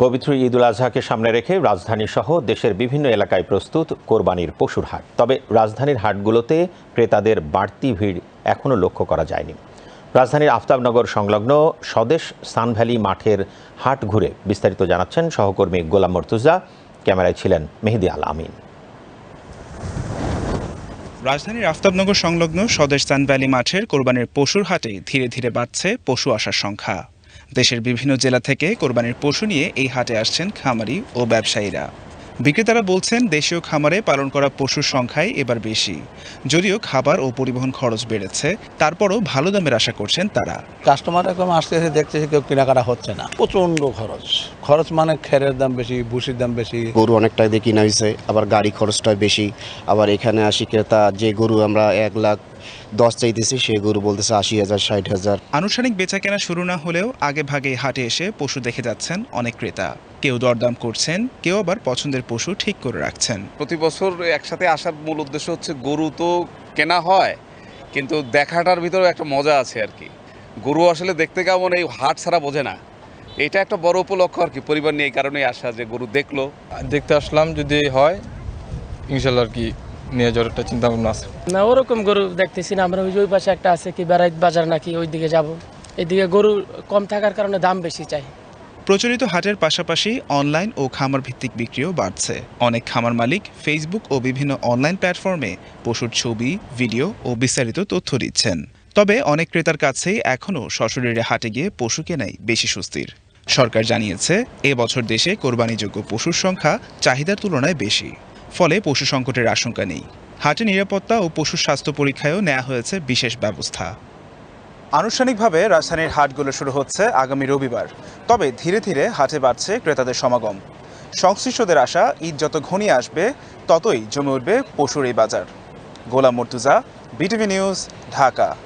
পবিত্র ঈদ উল আজহাকে সামনে রেখে রাজধানী সহ দেশের বিভিন্ন এলাকায় প্রস্তুত কোরবানির পশুর হাট। তবে রাজধানীর হাটগুলোতে ক্রেতাদের বাড়তি ভিড় এখনও লক্ষ্য করা যায়নি। রাজধানীর আফতাবনগর সংলগ্ন স্বদেশ সানভ্যালি মাঠের হাট ঘুরে বিস্তারিত জানাচ্ছেন সহকর্মী গোলাম মর্তুজা। ক্যামেরায় ছিলেন মেহেদি আল আমিন। রাজধানীর আফতাবনগর সংলগ্ন স্বদেশ সানভ্যালি মাঠের কোরবানির পশুর হাটে ধীরে ধীরে বাড়ছে পশু আসার সংখ্যা। দেশের বিভিন্ন জেলা থেকে কোরবানির পশু নিয়ে এই হাটে আসছেন খামারি ও ব্যবসায়ীরা। বিক্রেতারা বলছেন দেশীয় খামারে পালন করা পশুর সংখ্যাই এবার বেশি। যদিও খাবার ও পরিবহন খরচ বেড়েছে, তারপরও ভালো দামের আশা করছেন তারা। কাস্টমার এখন আসতেছে, দেখতেছে কেউ কেনাকাটা হচ্ছে না, প্রচন্ড খরচ মানে খেরের দাম বেশি, ভুসির দাম বেশি। গরু অনেকটা দিয়ে কিনা হয়েছে, আবার গাড়ি খরচটা বেশি। আবার এখানে আসি ক্রেতা যে গরু আমরা 1,10,000 চাইতেছি, সে গরু বলতেছে 80,000 60,000। আনুষ্ঠানিক বেচা কেনা শুরু না হলেও আগে ভাগে হাটে এসে পশু দেখে যাচ্ছেন অনেক ক্রেতা। কেউ দরদাম করছেন, কেউ আবার পছন্দের পশু ঠিক করে রাখছেন। প্রতি বছর একসাথে আসার মূল উদ্দেশ্য হচ্ছে গরু তো কেনা হয়, কিন্তু দেখাটার ভিতরে একটা মজা আছে আর কি। গরু আসলে দেখতে কেমন এই হাট ছাড়া বোঝে না, এটা একটা বড় উপলক্ষ আর কি। পরিবার নিয়ে এই কারণেই আসা যে গরু দেখলো, দেখতে আসলাম, যদি হয় ইনশাল্লাহ আর কি নিয়ে যাওয়ার একটা চিন্তা ভাবনা আছে। না, ওরকম গরু দেখতেছি না আমরা। ওই পাশে একটা আছে কি বেড়াইত বাজার নাকি, ওই দিকে যাব। এদিকে গরু কম থাকার কারণে দাম বেশি চাই। প্রচলিত হাটের পাশাপাশি অনলাইন ও খামার ভিত্তিক বিক্রিও বাড়ছে। অনেক খামার মালিক ফেসবুক ও বিভিন্ন অনলাইন প্ল্যাটফর্মে পশুর ছবি, ভিডিও ও বিস্তারিত তথ্য দিচ্ছেন। তবে অনেক ক্রেতার কাছেই এখনও সশরীরে হাটে গিয়ে পশু কেনাই বেশি স্বস্তির। সরকার জানিয়েছে, এবছর দেশে কোরবানিযোগ্য পশুর সংখ্যা চাহিদার তুলনায় বেশি, ফলে পশু সংকটের আশঙ্কা নেই। হাটে নিরাপত্তা ও পশুর স্বাস্থ্য পরীক্ষায়ও নেওয়া হয়েছে বিশেষ ব্যবস্থা। আনুষ্ঠানিকভাবে রাজধানীর হাটগুলো শুরু হচ্ছে আগামী রবিবার। তবে ধীরে ধীরে হাটে বাড়ছে ক্রেতাদের সমাগম। সংশ্লিষ্টদের আশা, ঈদ যত ঘনিয়ে আসবে ততই জমে উঠবে পশুর এই বাজার। গোলাম মর্তুজা, বিটিভি নিউজ, ঢাকা।